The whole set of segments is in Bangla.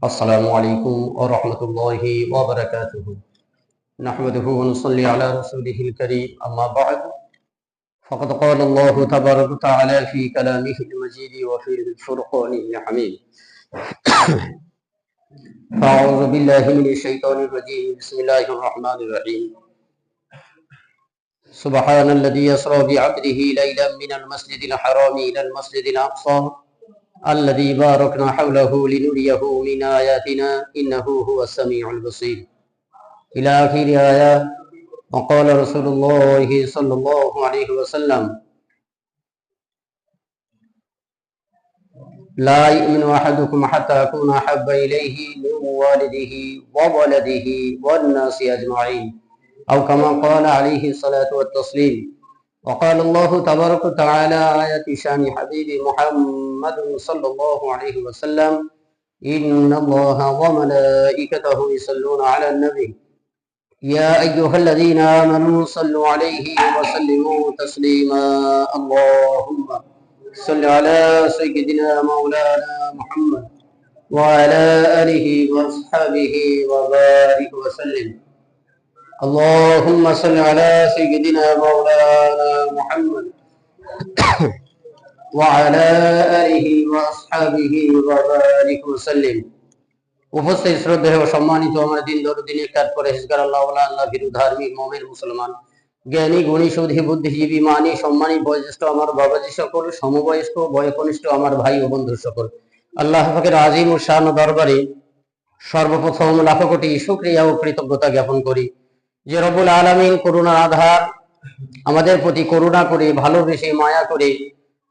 السلام عليكم ورحمة الله وبركاته. نحمده ونصلي على رسوله الكريم. أما بعد، فقد قال الله تبارك وتعالى في كلامه المجيد وفي الفرقان الحميد. أعوذ بالله من الشيطان الرجيم. بسم الله الرحمن الرحيم. سبحان الذي يسرى بعبده ليلا من المسجد الحرام إلى المسجد الأقصى الذي باركنا حوله لنريه من آياتنا إنه هو السميع البصير إلى آخر آيات. وقال رسول الله صلى الله عليه وسلم: لا يؤمن أحدكم حتى أكون أحب إليه من والده وولده والناس أجمعين، أو كما قال عليه الصلاة والتسليم. وقال الله تبارك وتعالى آية شان حبيبي محمد صلى الله عليه وسلم: إن الله وملائكته يصلون على النبي يا أيها الذين آمنوا صلوا عليه وسلموا تسليما. اللهم صل على سيدنا مولانا محمد وعلى آله وأصحابه وبارك وسلم. اللهم صل على سيدنا مولانا محمد وعلى آله وأصحابه وبارك وسلم. উপস্থিত শ্রদ্ধেয় ও সম্মানিত আমার দিন দরদিন কাজ পরহেজগার আল্লাহ আল্লাহ ভীরু ধার্মিক মুমিন মুসলমান, জ্ঞানী গুণী সুধী বুদ্ধিজীবী মানি সম্মানী বয়োজ্যেষ্ঠ আমার বাবাজি সকল, সমবয়স্ক বয়কনিষ্ঠ আমার ভাই ও বন্ধু সকল, আল্লাহ পাকের আজিম ও শান দরবারে সর্বপ্রথম লাখ কোটি শুকরিয়া ও কৃতজ্ঞতা জ্ঞাপন করি যে রব্বুল আলামিন করুণার আধার আমাদের প্রতি করুণা করে ভালোবেসে মায়া করে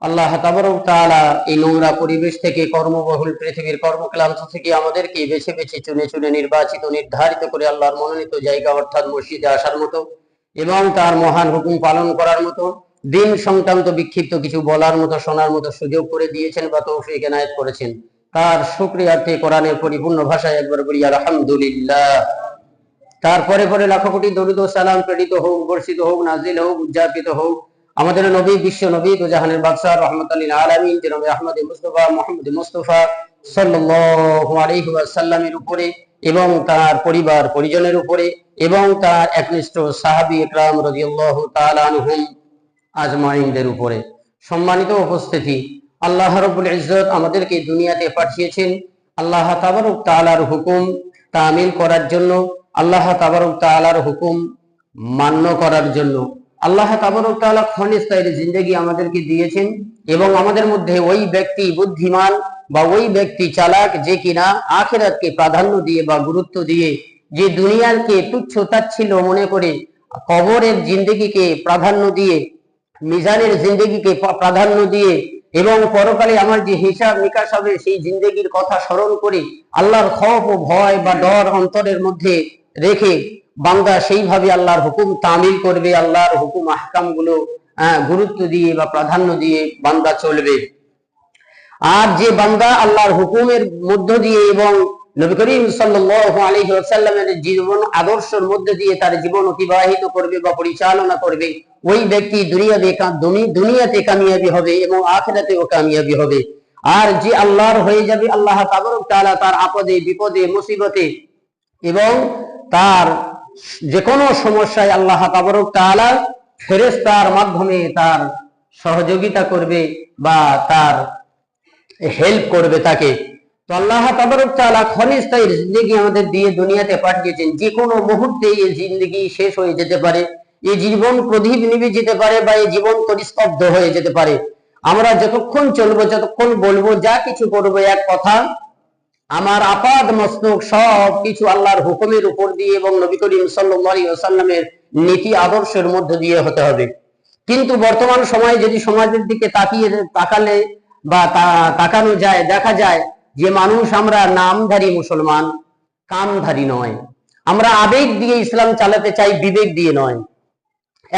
আল্লাহ তাবারক তাআলা এই নোংরা পরিবেশ থেকে, কর্মবহুল পৃথিবীর কর্মক্লান্ত থেকে আমাদেরকে বেছে বেছে চুনে চুনে নির্বাচিত নির্ধারিত করে আল্লাহর মনোনীত জায়গা অর্থাৎ মসজিদে আসার মতো এবং তার মহান হুকুম পালন করার মতো, দিন সংক্রান্ত বিক্ষিপ্ত কিছু বলার মতো শোনার মতো সুযোগ করে দিয়েছেন বা তৌফিক এনায়েত করেছেন। তার শুকরিয়ার্থে কোরআনের পরিপূর্ণ ভাষায় একবার বলি আলহামদুলিল্লাহ। তারপরে পরে লাখ কোটি দরুদ ও সালাম প্রেরিত হোক, বর্ষিত হোক, নাজিল হোক, উদযাপিত হোক আমাদের নবী, বিশ্ব নবী তো জাহানের বাদশাহ রহমাতুল লিল আলামিন জনাব আহমদ মুস্তাফা মুহাম্মদ মুস্তাফা সাল্লাল্লাহু আলাইহি ওয়াসাল্লামের উপরে এবং তার পরিবার পরিজনের উপরে এবং তার একনিষ্ঠ সাহাবী ইকরাম রাদিয়াল্লাহু তাআলা আনহুম আজমাইনদের উপরে। সম্মানিত উপস্থিতি, আল্লাহ রাব্বুল ইজ্জত আমাদেরকে দুনিয়াতে পাঠিয়েছেন আল্লাহ তাবারক তাআলার হুকুম তামিল করার জন্য, আল্লাহ তাবারক তাআলার হুকুম মান্য করার জন্য। আল্লাহ তাবারক তাআলা ক্ষণস্থায়ী জিন্দেগি আমাদেরকে দিয়েছেন এবং আমাদের মধ্যে ওই ব্যক্তি বুদ্ধিমান বা ওই ব্যক্তি চালাক যে কিনা আখিরাতকে প্রাধান্য দিয়ে বা গুরুত্ব দিয়ে, যে দুনিয়াকে তুচ্ছ তাচ্ছিল্য মনে করে কবরের জিন্দেগিকে প্রাধান্য দিয়ে, মিজানের জিন্দেগিকে প্রাধান্য দিয়ে এবং পরকালে আমার যে হিসাব নিকাশ হবে সেই জিন্দেগির কথা স্মরণ করে আল্লাহর খৌফ ও ভয় বা ডর অন্তরের মধ্যে রেখে বান্দা সেইভাবে আল্লাহর হুকুম তামিল করবে, আল্লাহর হুকুম আহকাম গুলো গুরুত্ব দিয়ে বা প্রাধান্য দিয়ে বান্দা চলবে। আর যে বান্দা আল্লাহর হুকুমের মধ্য দিয়ে এবং নবী করিম সাল্লাল্লাহু আলাইহি ওয়াসাল্লামের জীবন আদর্শের মধ্যে দিয়ে তার জীবন অতিবাহিত করবে বা পরিচালনা করবে, ওই ব্যক্তি দুনিয়াতে কামিয়াবি হবে এবং আখিরাতেও কামিয়াবি হবে। আর যে আল্লাহর হয়ে যাবে, আল্লাহ তাবারক তাআলা তার আপদে বিপদে মুসিবতে এবং তার যে কোনো সমস্যায় আল্লাহ তাবারক তাআলা ফেরেশতার মাধ্যমে তার সহযোগিতা করবে বা তার হেল্প করবে তাকে। তো আল্লাহ তাবারক তাআলা ক্ষণস্থায়ী জিন্দেগি আমাদের দিয়ে দুনিয়াতে পাঠিয়েছেন। যে কোনো মুহূর্তে এই জিন্দেগি শেষ হয়ে যেতে পারে, এই জীবন প্রদীপ নিভে যেতে পারে বা এই জীবন পরিস্তব্ধ হয়ে যেতে পারে। আমরা যতক্ষণ চলবো, যতক্ষণ বলবো, যা কিছু করবো, এক কথা আমার আপাদ মস্তক সব কিছু আল্লাহর হুকুমের উপর দিয়ে এবং নবী করিম সাল্লাল্লাহু আলাইহি ওয়াসাল্লামের নীতি আদর্শের মধ্য দিয়ে হতে হবে। কিন্তু বর্তমান সময়ে যদি সমাজের দিকে তাকালে বা তাকানো যায়, দেখা যায় যে মানুষ আমরা নামধারী মুসলমান, কামধারী নয়। আমরা আবেগ দিয়ে ইসলাম চালাতে চাই, বিবেক দিয়ে নয়।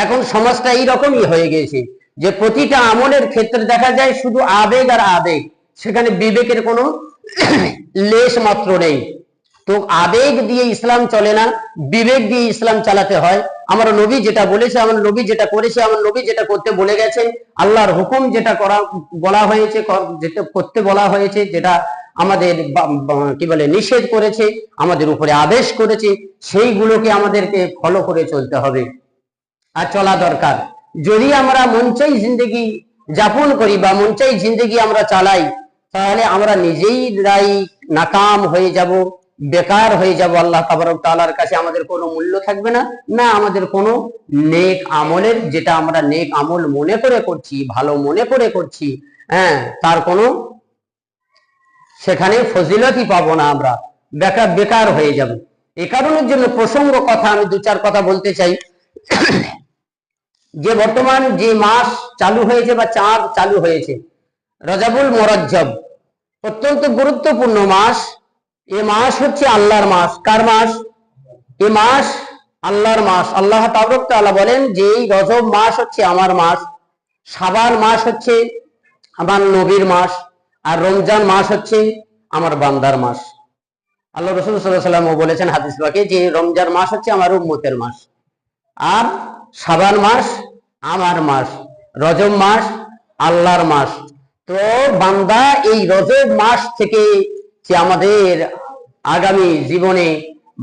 এখন সমাজটা এইরকমই হয়ে গেছে যে প্রতিটা আমলের ক্ষেত্রে দেখা যায় শুধু আবেগ আর আবেগ, সেখানে বিবেকের কোনো লেশ মাত্র নেই। তো আবেগ দিয়ে ইসলাম চলে না, বিবেক দিয়ে ইসলাম চালাতে হয়। আমার নবী যেটা বলেছে, আমার নবী যেটা করেছে, আমার নবী যেটা করতে বলে গেছেন, আল্লাহর হুকুম যেটা করা বলা হয়েছে, যেটা করতে বলা হয়েছে, যেটা আমাদের কি বলে নিষেধ করেছে, আমাদের উপরে আদেশ করেছে, সেইগুলোকে আমাদেরকে ফলো করে চলতে হবে আর চলা দরকার। যদি আমরা মন চাই জিন্দগি যাপন করি বা মন চাই জিন্দগি আমরা চালাই, তাহলে আমরা নিজেই নাকাম হয়ে যাব, বেকার হয়ে যাব। আল্লাহ তাবারক তাআলার কাছে আমাদের কোনো মূল্য থাকবে না, না আমাদের কোনো নেক আমলের, যেটা আমরা নেক আমল মনে করে করছি, ভালো মনে করে করছি, তার কোনো সেখানে ফজিলতই পাবো না, আমরা বেকার হয়ে যাব। এই কারণের জন্য প্রসঙ্গ কথা আমি দু চার কথা বলতে চাই। যে বর্তমান যে মাস চালু হয়েছে বা চাঁদ চালু হয়েছে, রজবুল মুরাজ্জব, অত্যন্ত গুরুত্বপূর্ণ মাস। এ মাস হচ্ছে আল্লাহর মাস। কার মাস? এ মাস আল্লাহর মাস। আল্লাহ তাবারক তাআলা বলেন যে এই রজব মাস হচ্ছে আমার মাস, শাবান মাস হচ্ছে আমার নবীর মাস, আর রমজান মাস হচ্ছে আমার বান্দার মাস। আল্লাহ রাসূল সাল্লাল্লাহু আলাইহি ওয়াসাল্লাম বলেছেন হাদিস পাকে যে রমজান মাস হচ্ছে আমার উম্মতের মাস, আর শাবান মাস আমার মাস, রজব মাস আল্লাহর মাস। তো বান্দা এই রজব মাস থেকে যে আমাদের আগামী জীবনে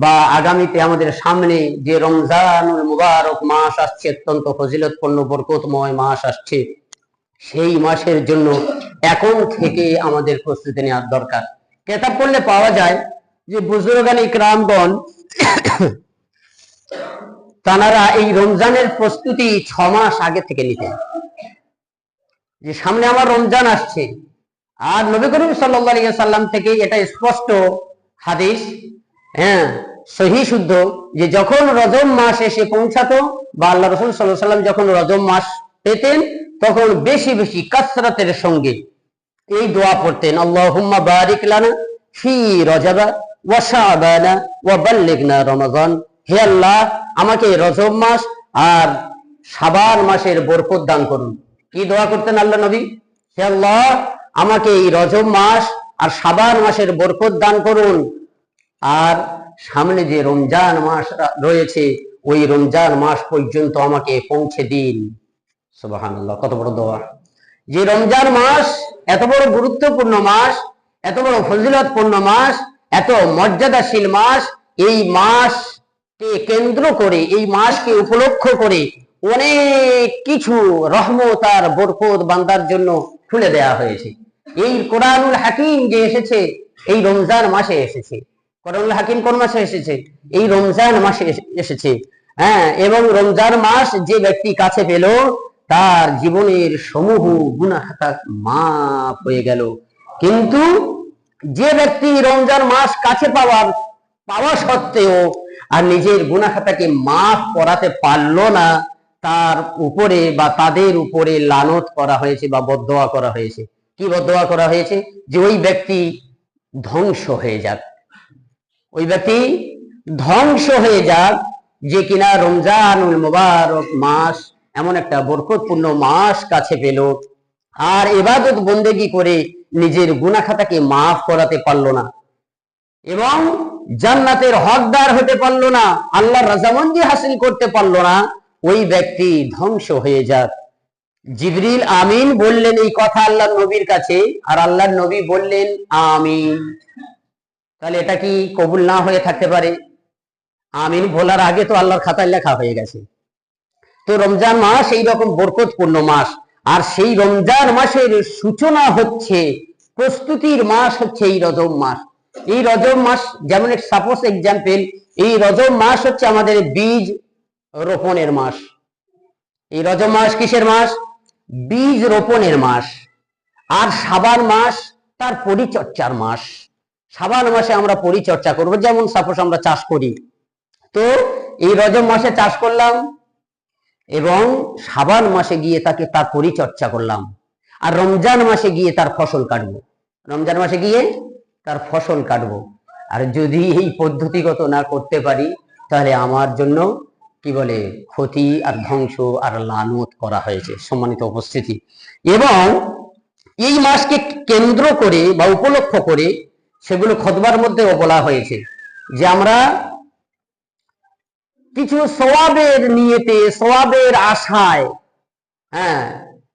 বা আগামীতে আমাদের সামনে যে রমজানুল মুবারক মাস আসছে, অত্যন্ত ফজিলতপূর্ণ বরকতময় মাস আসছে, সেই মাসের জন্য এখন থেকে আমাদের প্রস্তুতি নেওয়ার দরকার। কিতাব পড়লে পাওয়া যায় যে বুজুর্গান ইকরামগণ তারা এই রমজানের প্রস্তুতি 6 মাস আগে থেকে নিতেন, যে সামনে আমার রমজান আসছে। আর নবী করিম সাল্লাল্লাহু আলাইহি সাল্লাম থেকে এটা স্পষ্ট হাদিস, সহিহ শুদ্ধ, যে যখন রজব মাস এসে পৌঁছাতো বা আল্লাহ রাসূল সাল্লাল্লাহু আলাইহি সাল্লাম যখন রজব মাস পেতেন, তখন বেশি বেশি কাসরাতের সঙ্গে এই দোয়া পড়তেন, আল্লাহুম্মা বারিক লানা ফি রজবা ওয়া শাবানা ওয়া বাল্লিগনা রমাদান। হে আল্লাহ, আমাকে রজব মাস আর শাবান মাসের বরকত দান করুন। কি দোয়া করতেন আল্লাহ নবী? হে আল্লাহ, আমাকে এই রজব মাস আর শাবান মাসের বরকত দান করুন, আর সামনে যে রমজান মাস রয়েছে ওই রমজান মাস পর্যন্ত আমাকে পৌঁছে দিন। সুবহানাল্লাহ, কত বড় দোয়া! যে রমজান মাস এত বড় গুরুত্বপূর্ণ মাস, এত বড় ফজিলতপূর্ণ মাস, এত মর্যাদাশীল মাস, এই মাসকে কেন্দ্র করে, এই মাসকে উপলক্ষ করে অনেক কিছু রহমত আর বরকত বান্দার জন্য খুলে দেয়া হয়েছে। এই কোরআনুল হাকিম যে এসেছে এই রমজান মাসে এসেছে। কোরআনুল হাকিম কোন মাসে এসেছে? এই রমজান মাসে এসেছে। এবং রমজান মাস যে ব্যক্তি কাছে পেল, তার জীবনের সমূহ গুনাহ মাফ হয়ে গেল। কিন্তু যে ব্যক্তি রমজান মাস কাছে পাওয়া সত্ত্বেও আর নিজের গুনাহ খাতাকে মাফ করাতে পারলো না, তার উপরে বা তাদের উপরে লানত করা হয়েছে বা বদদোয়া করা হয়েছে। কি বদদোয়া করা হয়েছে? যে ওই ব্যক্তি ধ্বংস হয়ে যাক, ওই ব্যক্তি ধ্বংস হয়ে যাক, যে কিনা রমজানুল মুবারক মাস, এমন একটা বরকতপূর্ণ মাস কাছে পেল, আর ইবাদত বন্দেগী করে নিজের গুনাহ খাতাকে মাফ করাতে পারলো না, এবং জান্নাতের হকদার হতে পারলো না, আল্লাহর রাজামন্দি হাসিল করতে পারলো না, ওই ব্যক্তি ধ্বংস হয়ে যাক। জিবরিল আমিন বললেন এই কথা আল্লাহর নবীর কাছে, আর আল্লাহর নবী বললেন আমিন। তাহলে এটা কি কবুল না হয়ে থাকতে পারে? আমিন বলার আগে তো আল্লাহর খাতায় লেখা হয়ে গেছে। তো রমজান মাস এইরকম বরকতপূর্ণ মাস, আর সেই রমজান মাসের সূচনা হচ্ছে, প্রস্তুতির মাস হচ্ছে এই রজব মাস। এই রজব মাস, যেমন সাপোজ এক্সাম্পল, এই রজব মাস হচ্ছে আমাদের বীজ রোপণের মাস। এই রজব মাস কিসের মাস? বীজ রোপণের মাস। আর শাবান মাস তার পরিচর্যার মাস। শাবান মাসে আমরা পরিচর্যা করব, যেমন সাপোজ আমরা চাষ করি, তো এই রজব মাসে চাষ করলাম এবং শাবান মাসে গিয়ে তার পরিচর্যা করলাম, আর রমজান মাসে গিয়ে তার ফসল কাটবো। রমজান মাসে গিয়ে তার ফসল কাটবো। আর যদি এই পদ্ধতিগত না করতে পারি, তাহলে আমার জন্য কি বলে ক্ষতি আর ধ্বংস আর লানত করা হয়েছে। সম্মানিত উপস্থিতি, এবং এই মাসকে কেন্দ্র করে বা উপলক্ষ করে সেগুলো খুতবার মধ্যেও বলা হয়েছে যে আমরা কিছু সওয়াবের নিয়তে, সওয়াবের আশায়,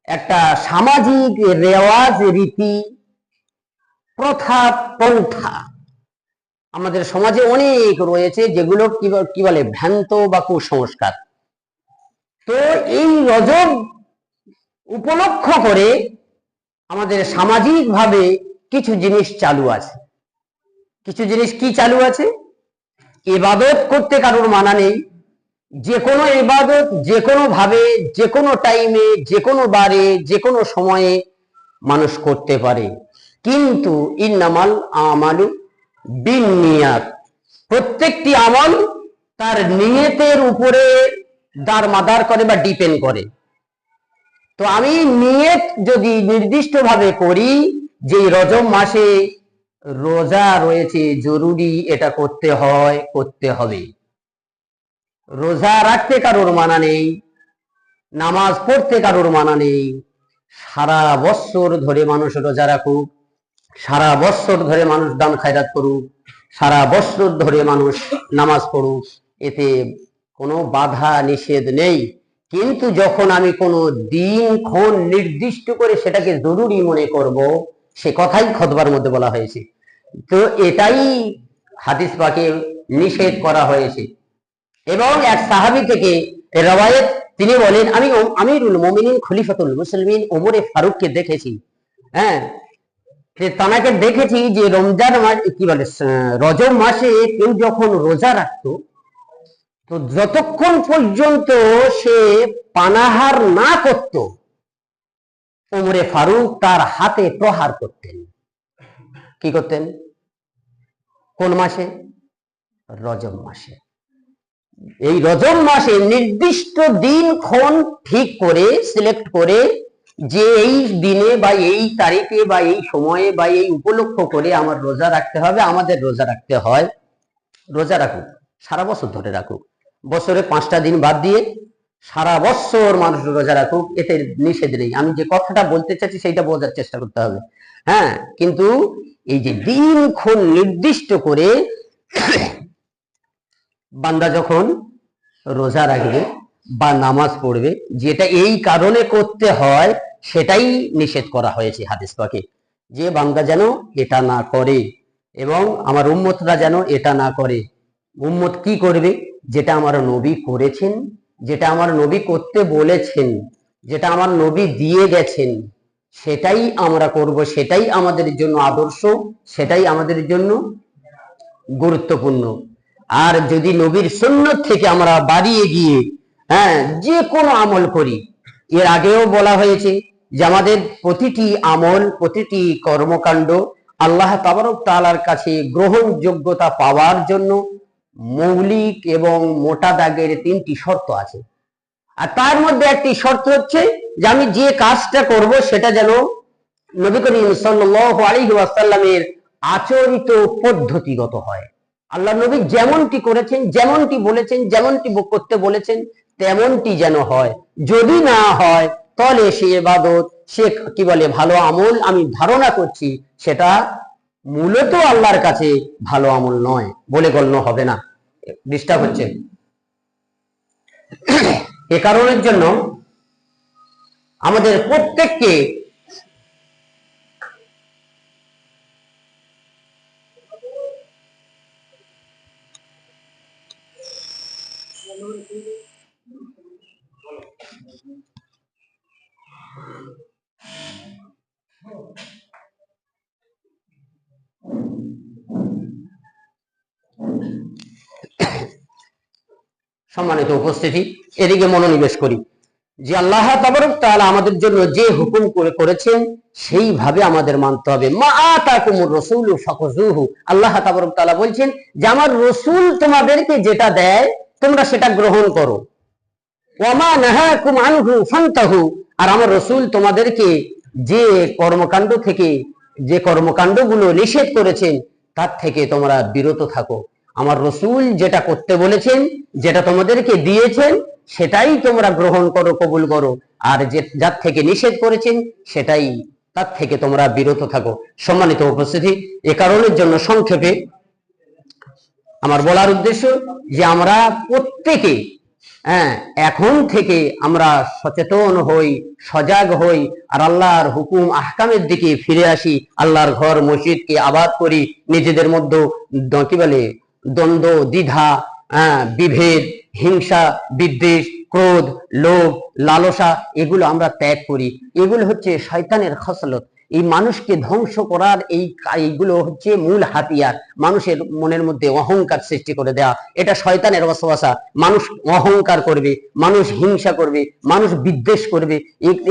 একটা সামাজিক রেওয়াজ রীতি প্রথা পন্থা আমাদের সমাজে অনেক রয়েছে, যেগুলো কি বলে ভ্রান্ত বা কুসংস্কার। তো এই রজব উপলক্ষ করে আমাদের সামাজিক ভাবে কিছু জিনিস চালু আছে। কিছু জিনিস কি চালু আছে? ইবাদত করতে কারোর মানা নেই, যে কোনো ইবাদত যে কোনো ভাবে, যে কোনো টাইমে, যে কোনো বারে, যে কোনো সময়ে মানুষ করতে পারে, কিন্তু ইন্নামাল আমালু বিন্নিয়াত, প্রত্যেকটি আমল তার নিয়তের উপরে দারমাদার করে বা ডিপেন্ড করে। তো আমি নিয়ত যদি নির্দিষ্টভাবে করি যে রজব মাসে রোজা রয়েছে, জরুরি, এটা করতে হয়, করতে হবে। রোজা রাখতে কারোর মানা নেই, নামাজ পড়তে কারোর মানা নেই। সারা বছর ধরে মানুষ রোজা রাখুক, সারা বছর ধরে মানুষ দান খায়রাত করুক, সারা বছর ধরে মানুষ নামাজ পড়ুক, এতে কোনো বাধা নিষেধ নেই। কিন্তু যখন আমি কোনো দিনক্ষণ নির্দিষ্ট করে সেটাকে জরুরি মনে করব, সে কথাই খুতবার মধ্যে বলা হয়েছে। তো এটাই হাদিস পাকে নিষেধ করা হয়েছে। এবং এক সাহাবী থেকে রওয়ায়াত, তিনি বলেন, আমি আমিরুল মুমিনিন খলিফাতুল মুসলিমিন ওমরে ফারুককে দেখেছি, হ্যাঁ, তাকে দেখেছি যে রমজান মাস কি বলে রজব মাসে কেউ যখন রোজা রাখতো, তো যতক্ষণ পর্যন্ত সে পানাহার না করত, ওমরে ফারুক তার হাতে প্রহার করতেন। কি করতেন? কোন মাসে? রজব মাসে। এই রজব মাসে নির্দিষ্ট দিনক্ষণ ঠিক করে সিলেক্ট করে, যে এই দিনে বা এই তারিখে বা এই সময়ে বা এই উপলক্ষ করে আমার রোজা রাখতে হবে, আমাদের রোজা রাখতে হয়। রোজা রাখুক, সারা বছর ধরে রাখুক, বছরে 5টা দিন বাদ দিয়ে সারা বছর মানুষ রোজা রাখুক, এতে নিষেধ নেই। আমি যে কথাটা বলতে চাচ্ছি সেইটা বোঝার চেষ্টা করতে হবে, হ্যাঁ। কিন্তু এই যে দিনক্ষণ নির্দিষ্ট করে বান্দা যখন রোজা রাখবে বা নামাজ পড়বে, যেটা এই কারণে করতে হয়, সেটাই নিষেধ করা হয়েছে হাদিস পাকে, যে বান্দা যেন এটা না করে এবং আমার উম্মতরা যেন এটা না করে। উম্মত কি করবে? যেটা আমার নবী করেছেন, যেটা আমার নবী করতে বলেছেন, যেটা আমার নবী দিয়ে গেছেন, সেটাই আমরা করব, সেটাই আমাদের জন্য আদর্শ, সেটাই আমাদের জন্য গুরুত্বপূর্ণ। আর যদি নবীর সুন্নত থেকে আমরা বাড়িয়ে গিয়ে হ্যাঁ যে কোনো আমল করি, এর আগেও বলা হয়েছে যে আমাদের প্রতিটি আমল, প্রতিটি কর্মকাণ্ড আল্লাহ তাবারক তাআলার কাছে গ্রহণযোগ্যতা পাওয়ার জন্য মৌলিক এবং মোটা দাগের 3টি শর্ত আছে। আর তার মধ্যে একটি শর্ত হচ্ছে যে আমি যে কাজটা করব সেটা যেন নবী করিম সাল্লাল্লাহু আলাইহি ওয়াসাল্লামের আচরিত পদ্ধতিগত হয়। আল্লাহ নবী যেমনটি করেছেন, যেমনটি বলেছেন, যেমনটি করতে বলেছেন, তেমনটি যেন হয়। যদি না হয়, তাহলে সে ইবাদত, সে কি বলে ভালো আমল, আমি ধারণা করছি সেটা মূলত আল্লাহর কাছে ভালো আমল নয় বলে গণ্য হবে না। ডিস্টার্ব হচ্ছে। এ কারণের জন্য আমাদের প্রত্যেককে সম্মানিত উপস্থিতি, এদিকে মনোনিবেশ করি যে আল্লাহ তাবারক তাআলা আমাদের জন্য যে হুকুম করেছেন সেইভাবে আমাদের মানতে হবে। মা আতাকুমুর রাসূলু ফাখুযুহু, আল্লাহ তাবারক তাআলা বলছেন যে আমার রাসূল তোমাদেরকে যেটা দেয় তোমরা সেটা গ্রহণ করো। ওয়া মা নাহাকুম আনহু ফান্তাহু, আর আমার রাসূল তোমাদেরকে যে কর্মকাণ্ড থেকে, যে কর্মকাণ্ডগুলো নিষেধ করেছেন তার থেকে তোমরা বিরত থাকো। আমার রাসূল যেটা করতে বলেছেন, যেটা তোমাদেরকে দিয়েছেন, সেটাই তোমরা গ্রহণ করো, কবুল করো। আর যে যার থেকে নিষেধ করেছেন সেটাই, তার থেকে তোমরা বিরত থাকো। সম্মানিত উপস্থিতি, এ কারণের জন্য সংক্ষেপে আমার বলার উদ্দেশ্য যে আমরা প্রত্যেকে হ্যাঁ, এখন থেকে আমরা সচেতন হই, সজাগ হই, আর আল্লাহর হুকুম আহকামের দিকে ফিরে আসি। আল্লাহর ঘর মসজিদকে আবাদ করি, নিজেদের মধ্যে কি বলে দ্বন্দ্ব, দ্বিধা, বিভেদ, হিংসা, বিদ্বেষ, ক্রোধ, লোভ, লালসা এগুলো আমরা ত্যাগ করি। এগুলো হচ্ছে শয়তানের খসলত। এই মানুষকে ধ্বংস করার এইগুলো হচ্ছে মূল হাতিয়ার। মানুষের মনের মধ্যে অহংকার সৃষ্টি করে দেয়া, এটা শয়তানের ওয়াসওয়াসা। মানুষ অহংকার করবে, মানুষ হিংসা করবে, মানুষ বিদ্বেষ করবে,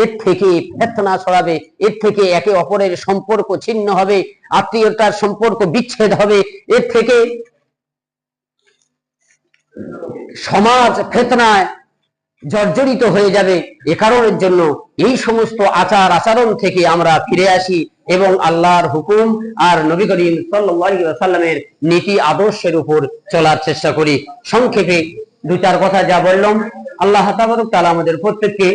এর থেকে ফিতনা ছড়াবে, এর থেকে একে অপরের সম্পর্ক ছিন্ন হবে, আত্মীয়তার সম্পর্ক বিচ্ছেদ হবে, এর থেকে সমাজ ফিতনায় জর্জরিত হয়ে যাবে। এ কারণের জন্য এই সমস্ত আচার আচরণ থেকে আমরা ফিরে আসি এবং আল্লাহর হুকুম আর নবী করিম সাল্লাল্লাহু আলাইহি ওয়াসাল্লামের নীতি আদর্শের উপর চলার চেষ্টা করি। সংক্ষেপে দু চার কথা যা বললাম, আল্লাহ তাবারক তাআলা আমাদের প্রত্যেককে